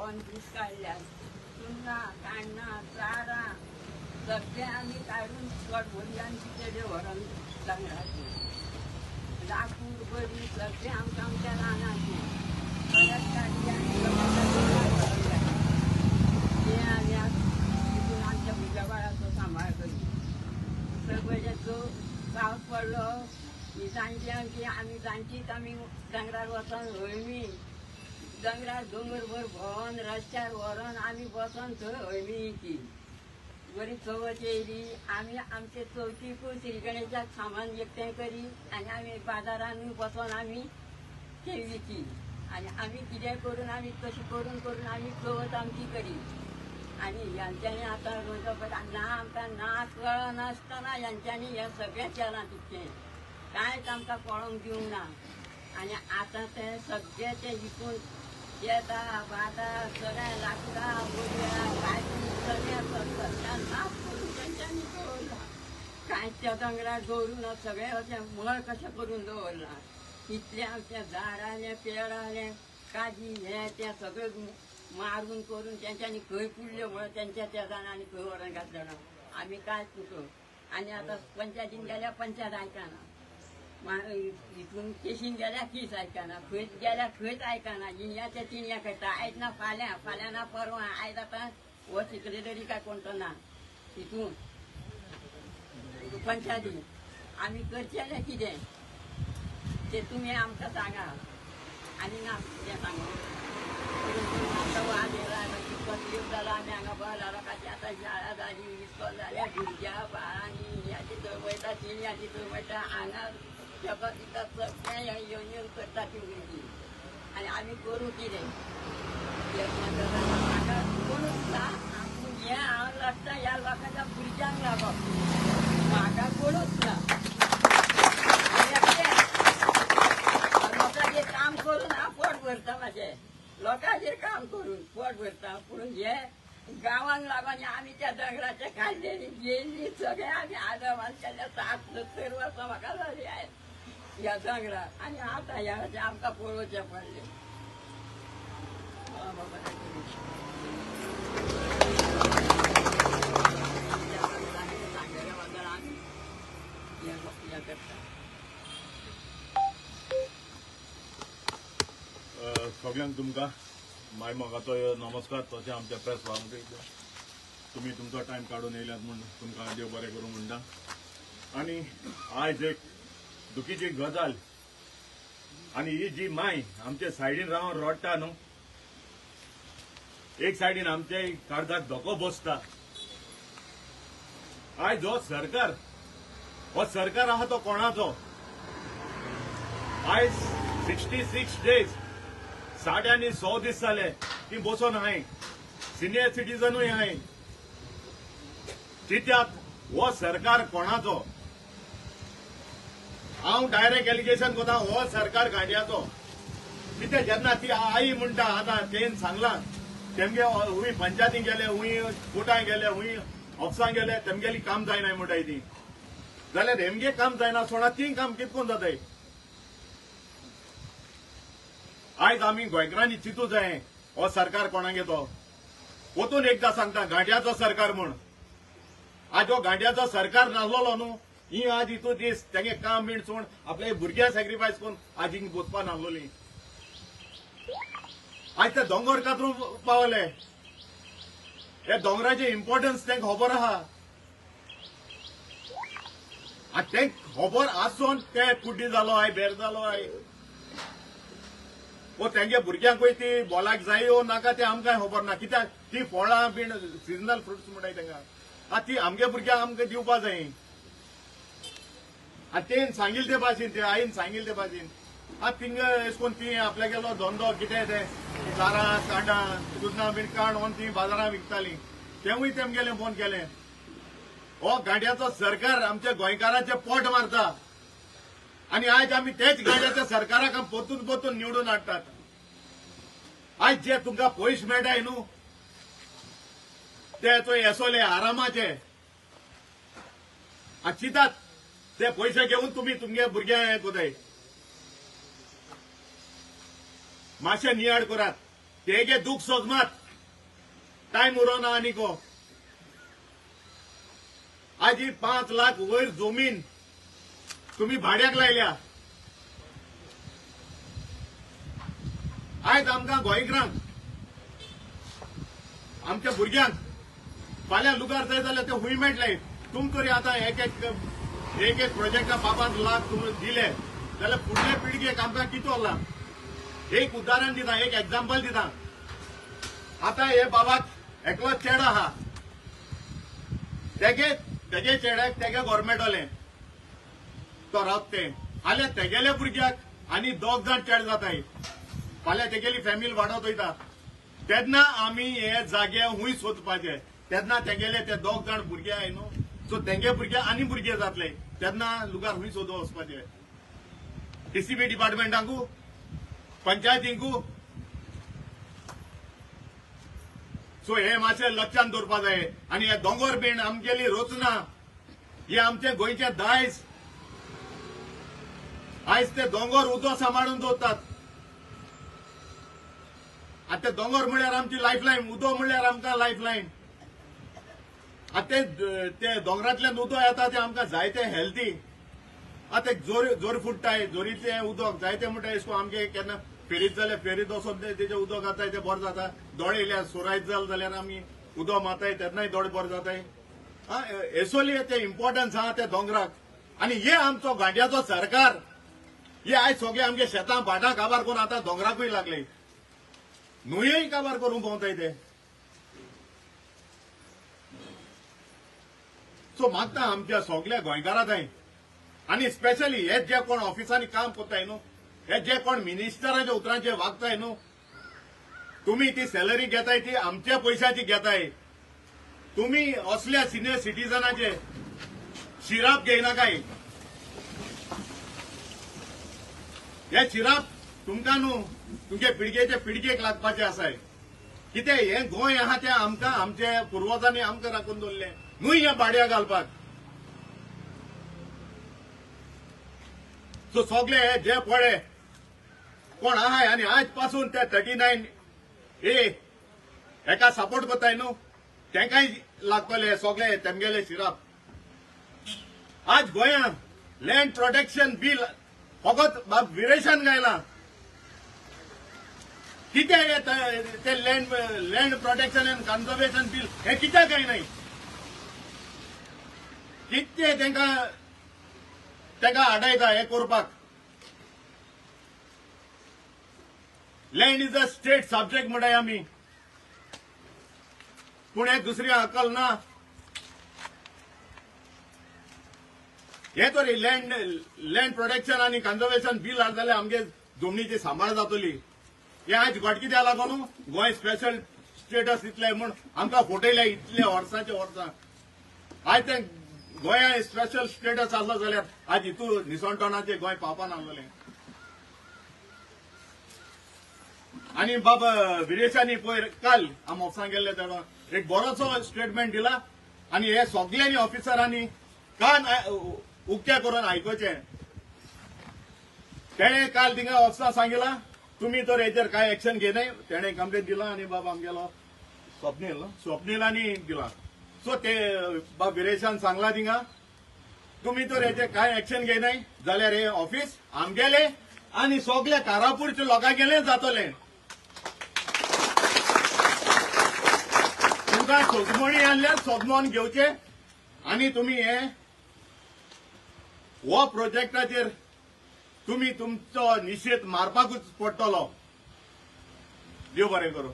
पंचवीस काढल्यात चुन्ना काढणं चारा सगळे आम्ही काढून भरली आणि तिथे व्हरण सांगणार लाकूड बरी सगळे आमच्या रानाचे परत काढली आणि तिथून आमच्या मुलगा बाळाचा सांभाळ करू सगळ्या जो पाऊस पडलो मी सांगते की आम्ही जाणटीत आम्ही डंगरार वचन हळमी डंगरार दोंगरभर भवन रस्त्यार व्हरून आम्ही बसून थंय हळमी की बरी चवथ येयली आम्ही आमचे चवथीकूच श्री गणेशाक सामान एकठांय करी आणि आम्ही बाजारांनी बसून आम्ही ते विकी आणि आम्ही कितें करून आम्ही कशी करून करून आम्ही चवथ आमची करी आणि यांच्यानी आता ना आमकां ना कळनासतना यांच्यानी हे सगळें केलां तितकें कांयच आमकां पळोवंक दिवंक ना आनी आतां ते सगळे ते विकून शेतां भाटां सगळ्या लाकडां बोडयां गायची सगळें सरकार नाश करून तेंच्यांनी दवरला कांयच त्या दोंगरार दवरूना सगळें अशें मळ कशें करून दवरला इतलें आमच्या झाडांलें पेडांलें काजी हें तें सगळें मारून करून तेंच्यांनी खंय पुडले म्हण तेंच्या त्या जाणांनी खंय व्हरून घातलें ना आमी कांयच न्हू आनी आतां पंचायतीन गेल्यार पंचायत आयकना हितून केशीन गेल्यार कीस आयकना खंय गेल्यार खंयच आयकना जिन्याच्या तिन्या करता आयज ना फाल्यां ना परवां आयज आतां हो सेक्रेटरी काय कोण तो ना हितून पंचायतीन आमी करचेलें कितें तें तुमी आमकां सांगा आनी ना कितें सांगू वाद येयला कसली जाला आमी हांगा बसला लोकांची आतां शाळा जाली इस्कॉल जाल्या भुरग्या बाळांनी याची थंय वयता चिन्याची थंय वयता हांगा तेका दिता सगळें येवन येवन करता ती भुरगीं आनी आमी करूं कितें म्हाका कोणूच ना हें हांव लागता ह्या लोकांच्या भुरग्यांक लागप म्हाका कोणूच ना लोकांचेर काम करून हांव पोट भरता म्हाजें लोकांचेर काम करून पोट भरता पूण हे गांवांक लागून आमी त्या दोंगराचे काडलेली गेल्ली सगळे आमी आदमान केल्या 60-70 वर्सां म्हाका जाली आयज ह्या दोंगरार आनी आतां ह्या आमकां पळोवचें पडलें सांगलेल्या बद्दल आमी हें करता सगळ्यांक तुमकां माय मोगाचो नमस्कार तशें आमच्या प्रेस वांगडी तुमी तुमचो टायम काडून येयल्यात म्हूण तुमकां देव बरें करूं म्हणटा आनी आयज एक दुखीची गजाल आनी ही जी माय आमचे सायडीन रावन रडटा न्हू एक सायडीन आमच्या काळजाक धोको बसता आयज हो सरकार आहा तो कोणाचो आयज 66 डेज 100 दीस जाले ती बसून हाय सिनियर सिटीजनूय हाय चित्यात हो सरकार कोणाचो हांव डायरेक्ट एलिगेशन कोता हो सरकार गांडयाचो कितें जेन्ना ती आई म्हणटा आतां तेन सांगलां तेमगे हुंय पंचायतीन गेले हुंय कोर्टान गेले हुंय ऑफिसांत गेले तेमगेली काम जायनाय म्हणटाय ती जाल्यार हेमगे काम जायना सोडा ती काम कितकोन जाताय आयज आमी गोंयकारांनी चिंतूं जाय हो सरकार कोणागे तो वतून एकदां सांगता गांडयाचो सरकार म्हूण आज हो गांडयाचो सरकार नासलोलो न्हू ही आज हितू दीस तेगे काम बीण सोड आपल्या भुरग्यां सॅक्रिफायस करून आज हिंग बोसपा नासलोली आज ते दोंगर कातरून पावले हे दोंगराचे इम्पॉर्टन्स तांकां खबर आहा आज तांकां खबर आसून ते कुड्डी जालो आय बेर जालो आय वो तेंगे भुरग्यांक ती बोलाक जायो नाका ते आमकां खबर ना कित्याक ती फळां बीन सिजनल फ्रुट्स म्हणटाय तांकां ती आमगे भुरग्यांक आमकां दिवपा जाय तेन सांगिल ते भाशेन ते आईन सांगिल ते भाशेन थिंग एश कोन्न ती आपल्या गेलो धंदो कितें ते चारां कांडां दुदनां बीन काडून ती बाजारांत विकताली तेवूय तेमगेलें बंद केलें हो गांडयाचो सरकार आमच्या गोंयकारांचे पोट मारता आनी आयज आमी तेच गांडयाच्या सरकाराक परतून परतून निवडून हाडटात आयज जे तुमकां पयशे मेळटाय न्हू ते चोय येसोले आरामाचे चिंतात ते पयशे घेवन तुमी तुमगे भुरग्यां हें कोताय मातशें नियाड करात तेगे दुख सोजमात टाइम उरोना आनीको आज ही 5 लाख वयर जमीन तुम्ही भाड्याक लायल्या आयज आमकां गोंयकारांक आमच्या भुरग्यांक फाल्यां लुगार जाय जाल्यार ते खूंय मेळटले तुम तरी आतां एक प्रोजेक्टा 5 लाख तुम्ही दिले जाल्यार फुडले पिळगेक आमकां कितें उरला एक उदाहरण दिता एक एग्जाम्पल दिता आता हे बाबाक एकलो चेडो आहा तेगे चेड्याक तेगे गव्हर्मेंट वाले तो रावते जाल्यार तेगेल्या भुरग्याक आनी 2 जाण चेड जाताय फाल्यां तेगेली फॅमिली वाडत वयता तेन्ना आमी हे जागे खूंय सोदपाचे तेन्ना तेगेले ते 2 जाण भुरगे आहाय न्हू सो तेंगे भुरगे आनी भुरगे जातले तेन्ना लुगार खूंय सोदूं वचपाचे डीसीबी डिपार्टमेंटाकू पंचायतींकू सो हे मातशें लक्षांत दवरपा जाय आनी हे दोंगर बीण आमगेली रोचना हे आमचे गोंयचे दायज आयज ते दोंगर उदो सांबाळून दवरतात आतां ते दोंगर म्हळ्यार आमची लायफलायन उदो म्हळ्यार आमकां लायफलायन आतां ते दोंगरांतल्यान उदो येता ते आमकां जायते हेल्थी आतां जोर फुट्टाय जोरीतलें उदक जायते म्हणटा एशको आमगे केन्ना फेरीत जाल्यार फेरीत वचोन तेजें उदक जाताय तें बरें जाता दोळे येयल्यार सुरायत जाल जाल्यार आमी उदक माताय तेन्नाय दोळे बरें जाताय एसोली ते इम्पॉर्टन्स आहा ते दोंगराक आनी हे आमचो गांड्याचो सरकार हे आयज सगळे आमगे शेतां भाटां काबार करून आतां दोंगराकूय लागले न्हंयोय काबार करून भोंवताय ते सो मागता आमच्या सगळ्या गोंयकारां थंय आनी स्पेशली हे जे कोण ऑफिसांनी काम कोत्ताय न्हू हे जे कोण मिनिस्टरांच्या उतरांचे वागताय न्हू तुम्ही ती सॅलरी घेताय ती आमच्या पैशाची घेताय तुम्ही असल्या सिनियर सिटीजनाचे शिराप घेयनाकाय हे शिराप तुमकां न्हू तुमचे पिळगेचे पिळगेक लागपाचे आसाय कितें हे गोंय आहा तें आमकां आमचे पुर्वजांनी आमकां राखून दवरलें न्हूय हे भाड्या घालपाक सो सगळे जे पळे कोण आहाय आनी आज पासून ते 39A हेका सपोर्ट करताय न्हू तेंकाय लागतले सगळे तेमगेले शिराप आज गोंयांत लँड प्रोटेक्शन बील फकत विरेशान गायला कितें ते land protection and conservation bill हे कित्याक गायनाय कितें तेंका आडायता हे करपाक land is a state subject म्हणटाय आमी पूण हे दुसरी अक्कल ना हे तरी लँड प्रोटेक्शन आनी कन्झर्वेशन बील हाड जाल्यार आमगे जमनीची सांबाळ जातली हे आयज घट कित्याक लागून गोंय स्पेशल स्टेटस इतले म्हूण आमकां फटयले इतले वर्सांचे वर्सां आयज ते गोंया स्पेशल स्टेटस आसलो जाल्यार आज हितू निसणटणाचे गोंय पावपान आहलोलें आनी बाबा विरेशांनी पयर काल आम ऑफिसान गेल्ले तेडो एक बरोसो स्टेटमेंट दिला आनी हे सगळ्यांनी ऑफिसरांनी कान उक्ते करून आयकोचें तेणें काल थिंगा ऑफिसान सांगिला तुमी तर हेचेर कांय एक्शन घेनाय तेणें कंप्लेन दिला आनी बाबा आमगेलो स्वप्नीलांनी दिला सो ते बाबा विरेशान सांगला थिंगा तुमी तर हेचेर कांय एक्शन घेनाय जाल्यार हे ऑफिस आमगेले आनी सगळे कारापूरच्या लोकांगेले जातले तुमकां सोजमणी आणल्यार सोजमोन घेवचे आनी तुमी हे हो प्रोजेक्टाचेर तुमी तुमचो निशेध मारपाकूच पडटलो देव बरें करूं